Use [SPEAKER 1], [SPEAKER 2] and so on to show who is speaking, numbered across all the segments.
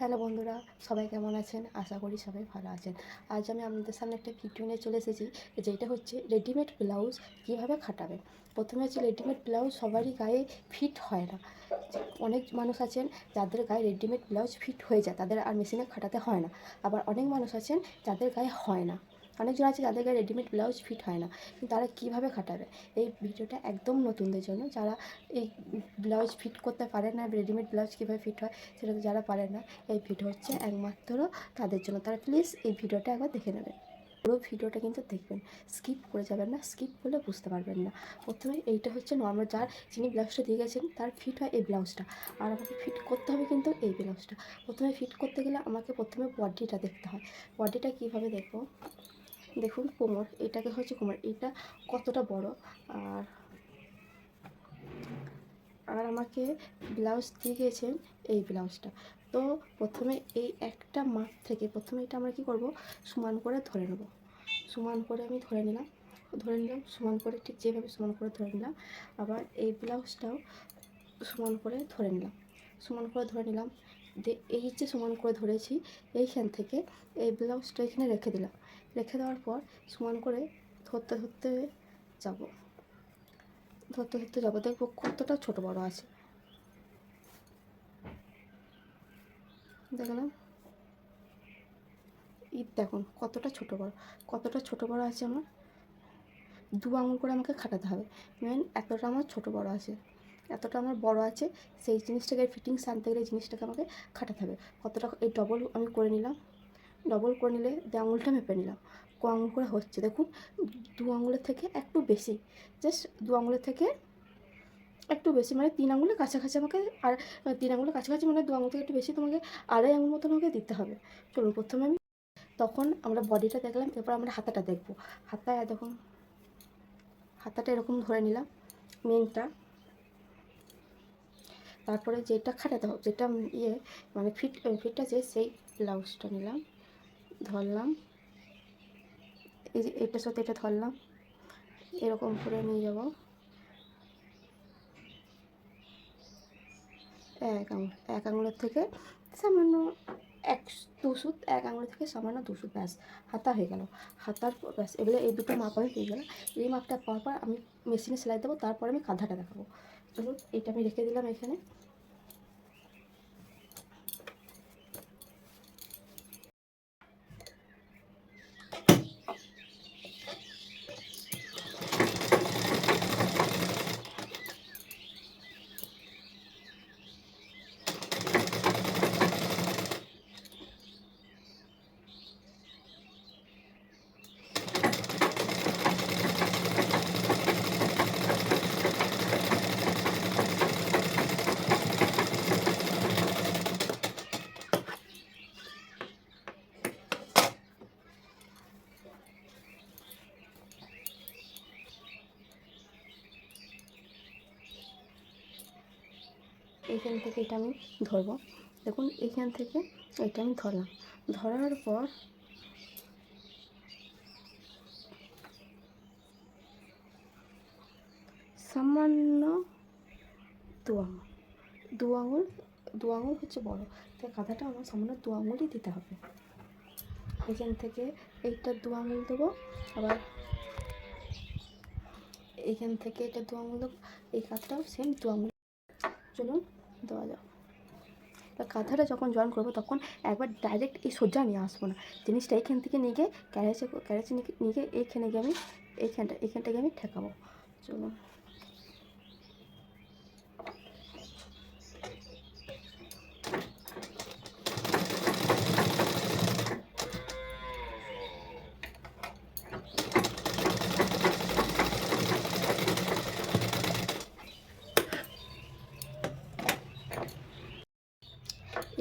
[SPEAKER 1] Hello বন্ধুরা, সবাই কেমন আছেন? আশা করি সবাই ভালো আছেন। আজ আমি আপনাদের সামনে একটা ভিডিও নিয়ে চলে এসেছি, যেটা হচ্ছে রেডিমেড ব্লাউজ কীভাবে খাটাবেন। প্রথমে হচ্ছে রেডিমেড ব্লাউজ সবারই গায়ে ফিট হয় না। অনেক মানুষ আছেন যাদের গায়ে রেডিমেড ব্লাউজ ফিট হয়ে যায়, তাদের আর মেশিনে খাটাতে হয় না। আবার অনেক মানুষ আছেন যাদের গায়ে হয় না। অনেকজন আছে যাদের গায়ে রেডিমেড ব্লাউজ ফিট হয় না, কিন্তু তারা কীভাবে খাটাবে। এই ভিডিওটা একদম নতুনদের জন্য, যারা এই ব্লাউজ ফিট করতে পারে না, রেডিমেড ব্লাউজ কীভাবে ফিট হয় সেটা তো যারা পারে না, এই ভিডিও হচ্ছে একমাত্র তাদের জন্য। তারা প্লিজ এই ভিডিওটা একবার দেখে নেবেন। পুরো ভিডিওটা কিন্তু দেখবেন, স্কিপ করে যাবেন না, স্কিপ করলে বুঝতে পারবেন না। প্রথমে এইটা হচ্ছে নর্মাল, যিনি ব্লাউজটা দিয়ে গেছেন তার ফিট হয় এই ব্লাউজটা, আর আমাকে ফিট করতে হবে কিন্তু এই ব্লাউজটা। প্রথমে ফিট করতে গেলে আমাকে প্রথমে বডিটা দেখতে হয়। বডিটা কীভাবে দেখবো, দেখুন কোমর, এটাকে হচ্ছে কোমর, এটা কতটা বড়। আর আর আমাকে ব্লাউজ দিয়ে গিয়েছেন এই ব্লাউজটা। তো প্রথমে এই একটা মাপ থেকে প্রথমে এটা আমরা কী করব, সমান করে ধরে নেব। সমান করে আমি ধরে নিলাম, সমান করে, ঠিক যেভাবে সমান করে ধরে নিলাম। আবার এই ব্লাউজটাও সমান করে ধরে নিলাম, এই যে সমান করে ধরেছি, এইখান থেকে এই ব্লাউজটা এখানে রেখে দিলাম। রেখে দেওয়ার পর সমান করে ধরতে ধরতে যাব, দেখবো কতটা ছোট বড় আছে। দেখলাম, দেখুন কতটা ছোট বড় আছে আমার। 2 আঙুল করে আমাকে খাটাতে হবে। মেন এতটা আমার ছোট বড় আছে, এতটা আমার বড় আছে, সেই জিনিসটাকে ফিটিংস আনতে গেলে জিনিসটাকে আমাকে খাটাতে হবে। কতটা, এই ডবল আমি করে নিলাম। ডবল করে নিলে 2 আঙুলটা মেপে নিলাম, ক আঙুল করে হচ্ছে দেখুন। 2 আঙুলের থেকে একটু বেশি, জাস্ট 2 আঙুলের থেকে একটু বেশি, মানে 3 আঙুলের কাছাকাছি আমাকে। আর 3 আঙুলের কাছাকাছি মানে 2 আঙুল থেকে একটু বেশি, তোমাকে 2.5 আঙুল মতো আমাকে দিতে হবে। চলুন, প্রথমে আমি, তখন আমরা বডিটা দেখলাম, এরপর আমরা হাতাটা দেখবো। হাতায় দেখুন, হাতাটা এরকম ধরে নিলাম মেনটা। তারপরে যেটা খাটাতে হবে, যেটা মানে ফিট আছে, সেই ব্লাউজটা নিলাম, ধরলাম, এই যে এটার সাথে এটা ধরলাম, এরকম করে নিয়ে যাব এক আঙুলের থেকে সামান্য 1 আঙুলের থেকে সামান্য 2 সুত, ব্যাস হাতা হয়ে গেল। হাতার ব্যাস, এগুলো এই দুটো মাপ আমি পেয়ে গেলাম। এই মাপটা পাওয়ার পর আমি মেশিনে সেলাই দেবো, তারপর আমি কাঁধাটা দেখাবো। চলুন, এটা আমি রেখে দিলাম এখানে। এইখান থেকে এটা আমি ধরবো, দেখুন এইখান থেকে এটা আমি ধরলাম। ধরার পর সামান্য 2 আঙুল, 2 আঙুল, 2 আঙুল হচ্ছে বড়, তাই কাঁধাটা আমার সামান্য 2 আঙুলই দিতে হবে। এখান থেকে এইটা 2 আঙুল দেবো, আবার এইখান থেকে এটা 2 আঙুল দেবো, এই কাঁধাটাও সেম 2 আঙুল। চলুন দেওয়া যাক। কাঁথাটা যখন জয়েন করবো তখন একবার ডাইরেক্ট এই সোজা নিয়ে আসবো না, জিনিসটা এইখান থেকে নিয়ে গিয়ে ক্যারেজে নিয়ে গিয়ে এইখানে গিয়ে আমি এইখানটাকে আমি ঠেকাবো। চলুন,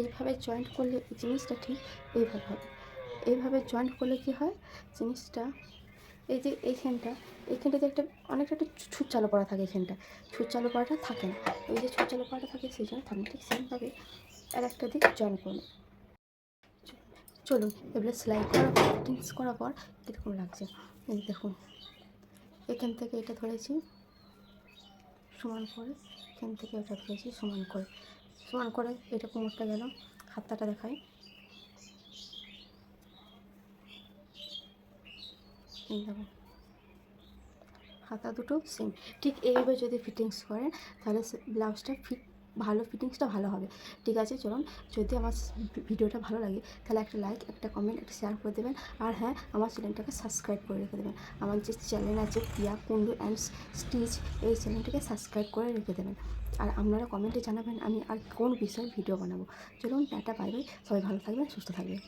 [SPEAKER 1] এইভাবে জয়েন্ট করলে এই জিনিসটা ঠিক এইভাবে হবে। এইভাবে জয়েন্ট করলে কি হয় জিনিসটা, এই যে এইখানটাতে অনেকটা একটা ছুঁচ চালু করা থাকে, ছুঁচ চালু করাটা থাকে না। ওই যে ছুঁচ চালু করাটা থাকে, সেই জন্য থাকে না। ঠিক সেমভাবে আর একটা দিক জয়েন করুন। চলুন, এবারে সেলাই করার পর, ফিটিংস করার পর কীরকম লাগছে এই দেখুন। এখান থেকে এটা ধরেছি সমান করে, এখান থেকে এটা ধরেছি সমান করে, এটা কোমরটা গেল, হাতাটা দেখাই। এই দেখো হাতা দুটো সেম। ঠিক এইভাবে যদি ফিটিংস করেন তাহলে ব্লাউজটা ভালো, ফিটিংসটা ভালো হবে। ঠিক আছে, চলুন, যদি আমার ভিডিওটা ভালো লাগে তাহলে একটা লাইক, একটা কমেন্ট, একটা শেয়ার করে দেবেন। আর হ্যাঁ, আমার চ্যানেলটাকে সাবস্ক্রাইব করে রেখে দেবেন। আমার যে চ্যানেল আছে প্রিয়া কুন্ডু অ্যান্ড স্টিচ, এই চ্যানেলটাকে সাবস্ক্রাইব করে রেখে দেবেন। আর আপনারা কমেন্টে জানাবেন আমি আর কোন বিষয়ে ভিডিও বানাবো। চলুন, টাটা, বাই বাই, সবাই ভালো থাকবেন, সুস্থ থাকবেন।